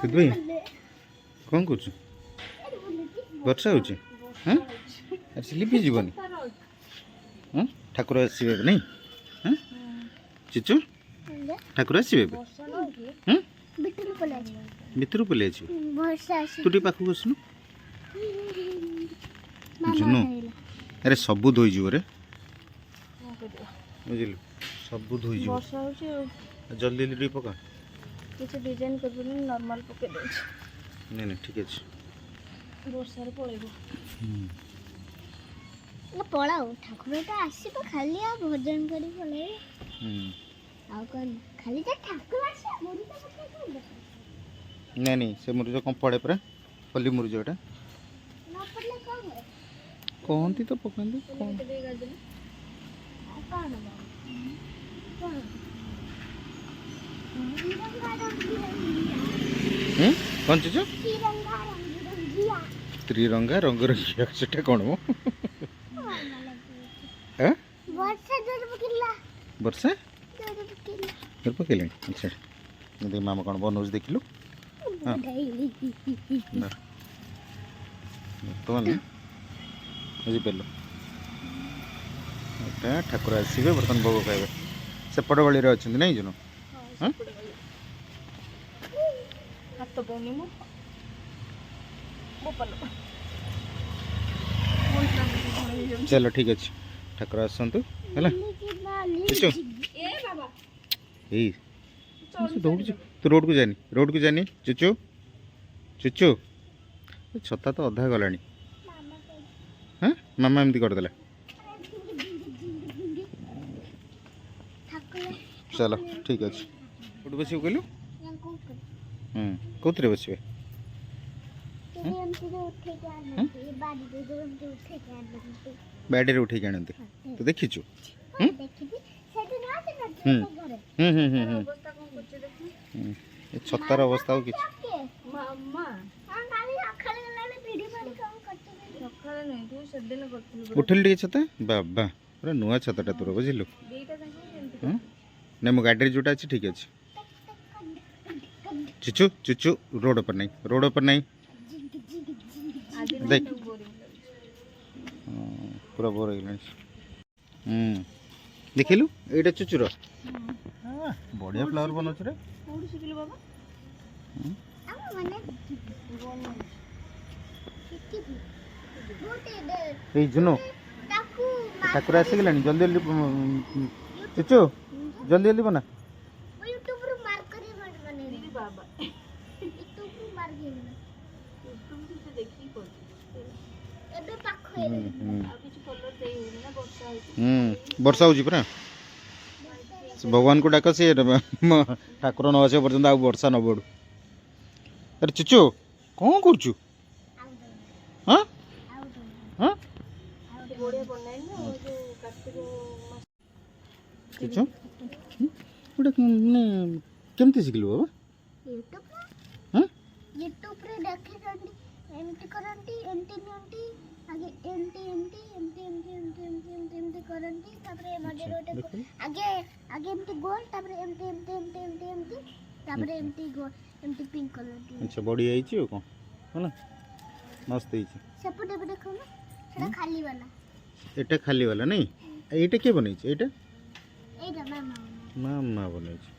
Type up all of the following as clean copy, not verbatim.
ସେଥିପାଇଁ କ'ଣ କରୁଛୁ? ବର୍ଷା ହେଉଛି? ହଁ ଆରେ ଲିପି ଯିବନି? ହଁ ଠାକୁର ଆସିବେ ଏବେ ନାଇଁ? ହଁ ଚିଚୁ ଠାକୁର ଆସିବେ ଏବେ? ହଁ ଭିତରୁ ପଳେଇ ଆସିବେ। ତୁ ଟିକେ ପାଖକୁ ଆସୁନୁ। ଜୁନୁ ଆରେ ସବୁ ଧୋଇଯିବ ରେ, ବୁଝିଲୁ? ସବୁ ଧୋଇଯିବ। ଜଲ୍ଦି ଜଲ୍ଦି ଟିକେ ପକା। କିଛି ଡିଜାଇନ୍ କରିବୁନି, ନର୍ମାଲ ପକେଇ ଦେଉଛି। ନାଇଁ ନାଇଁ ଠିକ୍ ଅଛି। ବର୍ଷାରେ ପଳେଇବ। ପଳାଉ ଠାକୁରଟା ଆସିବ ଖାଲି ଆଉ ଭଜନ କରି ପଳେଇବ। ଆଉ କ'ଣ ଖାଲି ତ ଠାକୁର ଆସିବ ମୁରୁଜ ପକେଇବ। ନାଇଁ ନାଇଁ ସେ ମୁରୁଜ କ'ଣ ପଡ଼େ ପରା, ପଲ୍ଲୀ ମୁରୁଜ ଏଟା ନ ପଡ଼ିଲେ କ'ଣ ହୁଏ? କହନ୍ତି ତ ପକାନ୍ତି। କ'ଣ ଆଉ କ'ଣ କ'ଣ କ'ଣ ଚିଚୁ? ତ୍ରିରଙ୍ଗା ରଙ୍ଗରଙ୍ଗିଆ ସେଟା କ'ଣ ମ? ବର୍ଷା ଜୋର ପକେଇଲାଣି? ଆଚ୍ଛା ମାମା କ'ଣ ବନଉଛି ଦେଖିଲୁ? ବର୍ତ୍ତମାନ ବୁଝିପାରିଲୁ, ଏଇଟା ଠାକୁର ଆସିବେ, ବର୍ତ୍ତମାନ ଭୋଗ ଖାଇବେ। ସେପଟ ଗଳିରେ ଅଛନ୍ତି ନାଇଁ ଜୁନୁ? ହାତ ପାଉନି ମୁଁ। ଚାଲ ଠିକ୍ ଅଛି, ଠାକୁର ଆସନ୍ତୁ ହେଲା। ଏଇ ଦୌଡ଼ୁଛୁ ତୁ, ରୋଡ଼କୁ ଯାନି, ରୋଡ଼କୁ ଯାନି ଚୁଚୁ। ଚୁଚୁ ଛତା ତ ଅଧା ଗଲାଣି। ହଁ ମାମା ଏମିତି କରିଦେଲା। ଚାଲ ଠିକ୍ ଅଛି। କୋଉଠି ବସିବୁ କହିଲୁ? କୋଉଥିରେ ବସିବେ? ବାଡ଼ିରେ ଉଠେଇକି ଆଣନ୍ତି, ତୁ ଦେଖିଛୁ? ଏ ଛତାର ଅବସ୍ଥା ଆଉ କିଛି ଉଠିଲୁ ଟିକେ ଛତା। ବାବା ପୁରା ନୂଆ ଛତାଟା ତୋର, ବୁଝିଲୁ? ନାଇଁ ମୋ ଗାଡ଼ିରେ ଯେଉଁଟା ଅଛି ଠିକ୍ ଅଛି। ଚୁଚୁ ଚୁଚୁ ରୋଡ଼ ଉପରେ ନାହିଁ, ରୋଡ଼ ଉପରେ ନାହିଁ। ଦେଖ ପୁରା ବୋର ହେଇଗଲାଣି। ଦେଖିଲୁ ଏଇଟା ଚୁଚୁର ବଢ଼ିଆ ଫ୍ଲାୱାର ବନଉଛି ରେ। ଏଇ ଜୁନୁ ଠାକୁର ଆସିଗଲାଣି, ଜଲ୍ଦି ଜଲ୍ଦି ଚୁଚୁ ଜଲ୍ଦି ଜଲ୍ଦି ବନା। ବର୍ଷା ହେଉଛି ପରା, ଭଗବାନଙ୍କୁ ଡାକ ସେ ଠାକୁର ନ ଆସିବା ପର୍ଯ୍ୟନ୍ତ ଆଉ ବର୍ଷା ନ ପଡ଼ୁ। ଆରେ ଚୁଚୁ କ'ଣ କରୁଛୁ? ହଁ ହଁ ଚୁଚୁ ଗୋଟେ ମାନେ କେମିତି ଶିଖିଲୁ ବାବା? ୟୁଟ୍ୟୁବରେ ଦେଖିଛନ୍ତି, ଏମିତି କରନ୍ତି, ଏମିତି ନିଅନ୍ତି, ଆଗେ ଏମିତି ଏମିତି ଏମିତି ଏମିତି ଏମିତି ଏମିତି ଏମିତି ଏମିତି କରନ୍ତି, ତାପରେ ମଝିରେ ଗୋଟେ ଆଗେ ଆଗେ ଏମିତି ଗୋଲ, ତାପରେ ଏମିତି ଏମିତି ଏମିତି ଏମିତି ଏମିତି, ତାପରେ ଏମିତି ଗୋଲ, ଏମିତି ପିଙ୍କ କଲର। ଆଚ୍ଛା ବଢ଼ିଆ ହେଇଛି ଆଉ କ'ଣ ହେଲା, ମସ୍ତ ହେଇଛି। ସେପଟେ ଏବେ ଦେଖୁନ, ସେଟା ଖାଲି ବାଲା। ଏଇଟା ଖାଲି ବାଲା ନାଇଁ? ଏଇଟା କିଏ ବନେଇଛି? ଏଇଟା ମାମା ବନେଇଛି।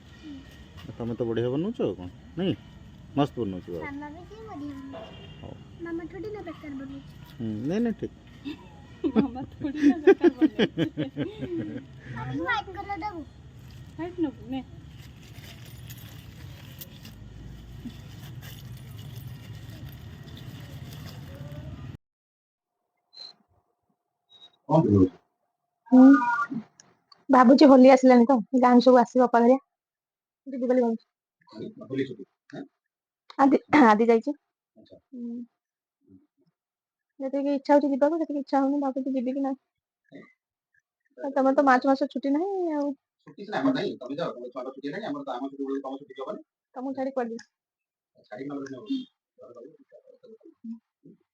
ତମେ ତ ବଢ଼ିଆ ବନଉଛ ଆଉ କ'ଣ ନାଇଁ? ମସ୍ତ ବନଉଛି ବାବା। ମାମା ଥୋଡ଼ି ନା ବେକାର ବନଉଛି। ନାଇଁ ନାଇଁ ଠିକ୍। ମାମା ଥୋଡ଼ି ନା ବେକାର ବନେଇଛି। ହ୍ୱାଇଟ୍ କଲର ଦେବୁ? ହ୍ୱାଇଟ୍ ନେବୁ ନେ। ଭାବୁଛି ହୋଲି ଆସିଲାଣି ତ, ଗାଁ ସବୁ ଆସିବ ଅପା ଘରିଆ, ଯିବି ବୋଲି ଭାବୁଛି। ଆଦି ଯାଇଛି। ଯେତିକି ଇଚ୍ଛା ହଉଛି ଯିବାକୁ, ସେତିକି ଇଚ୍ଛା ହଉନି, ଭାବୁଛି ଯିବି କି ନାହିଁ। ତମର ତ ମାର୍ଚ୍ଚ ମାସ ଛୁଟି ନାହିଁ ଆଉ, ତମକୁ ଛାଡ଼ି କୁଆଡ଼େ ଯିବି?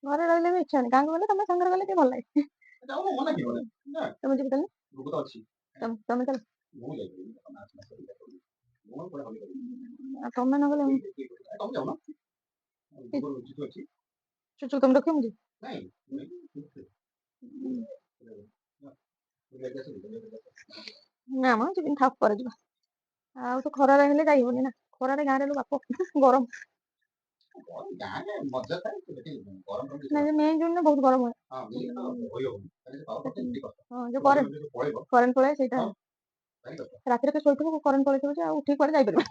ଘରେ ରହିଲେ ବି ଇଚ୍ଛା ହଉନି, ଗାଁକୁ ଗଲେ ତମେ ସାଙ୍ଗରେ ଗଲେ ଟିକେ ଭଲ ଲାଗେ। ତମେ ଯିବି ତାହେଲେ, ତମେ ଚାଲ। ତମେ ନ ଗଲେ ଚୁଚୁ ତମେ ରଖିବ ମୁଁ ନା ମ ଯିବିନି ଥାଉ ପରେ ଯିବା ଆଉ ତ ଖରାରେ ହେଲେ ଯାଇହବନି ନା ଖରାରେ ଗାଁରେ ଲୋ ବାପ ଗରମ ନାଇଁ ମେ ଜୁନରେ ବହୁତ ଗରମ ହୁଏ ହଁ ଯୋଉ କରେଣ୍ଟ ପଳାଏ ସେଇଟା ରାତିରେ ତ ଶୋଇଥିବୁ କରେଣ୍ଟ ପଳେଇଥିବ ଯେ ଆଉ ଉଠିକି କୁଆଡେ ଯାଇପାରିବ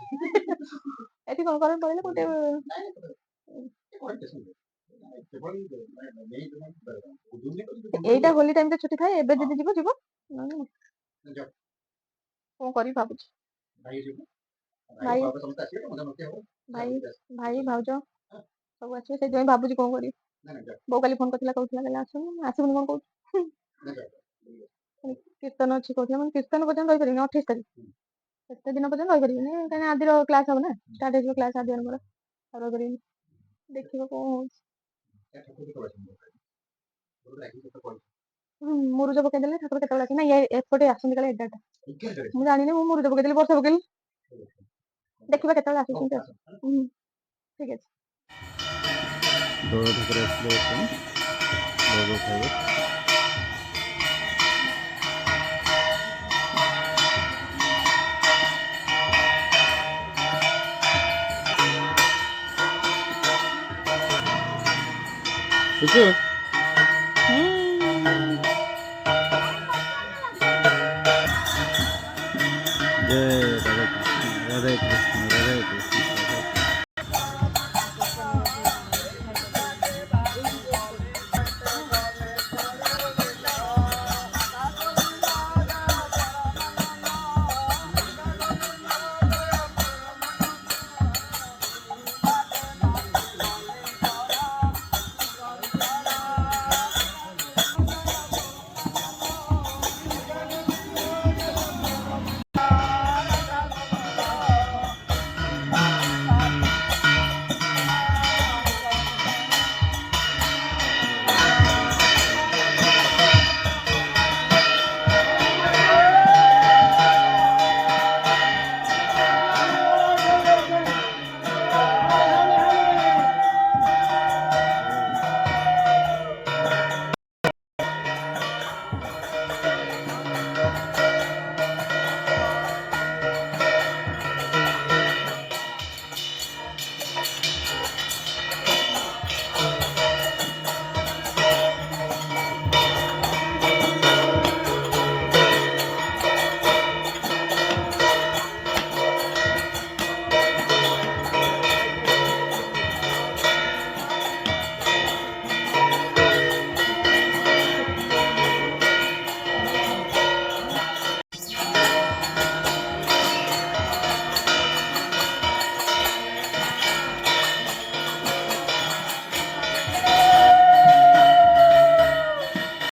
ଏଠି କଣ କରେଣ୍ଟ ପଳେଇଲେ ଗୋଟେ ଏଇଟା ହୋଲି ଟାଇମରେ ଛୁଟି ଥାଏ ଏବେ ଯଦି ଯିବ ଯିବ ନହେଲେ ନାହିଁ। କଣ କରିବି ଭାବୁଛି ଭାଇ ଭାଇ ଭାଇ ଭାଉଜ ସବୁ ଆସିବେ ସେଇଥିପାଇଁ ଭାବୁଛି କଣ କରିବି ବୋଉ କାଲି ଫୋନ କରିଥିଲା କହୁଥିଲା କହିଲା ଆସୁନି ଆସିବୁନି କଣ କହୁଛୁ କୀର୍ତ୍ତନ ଅଛି କହୁଥିଲା ମାନେ କୀର୍ତ୍ତନ ପର୍ଯ୍ୟନ୍ତ ରହିପାରିବିନି 28 ତାରିଖ ଏତେ ଦିନ ପର୍ଯ୍ୟନ୍ତ ରହିପାରିବିନି କାହିଁକିନା ଆଦିର କ୍ଲାସ ହବ ନା ଷ୍ଟାର୍ଟ ହେଇଯିବ କ୍ଲାସ ଆଦି ଆମର ଆଉ ରହିପାରିବିନି ଦେଖିବ କଣ ହଉଛି ମୁରୁଜ ପକେଇଦେଲେ ଠାକୁର କେତେବେଳେ ଆସେ ନା ଏପଟେ ଆସନ୍ତି କାଳେ 11ଟା ମୁଁ ଜାଣିନି ମୁଁ ମୁରୁଜ ପକେଇଦେଲି ବର୍ଷା ପକେଇଲି ଦେଖିବା କେତେବେଳେ ଆସୁଛନ୍ତି ଠିକ ଅଛି ଦୋଳ ଠାକୁର ଆସିଲେ ବର୍ତ୍ତମାନ ଭୋଗ ଖାଇବେ ଚୁଚୁ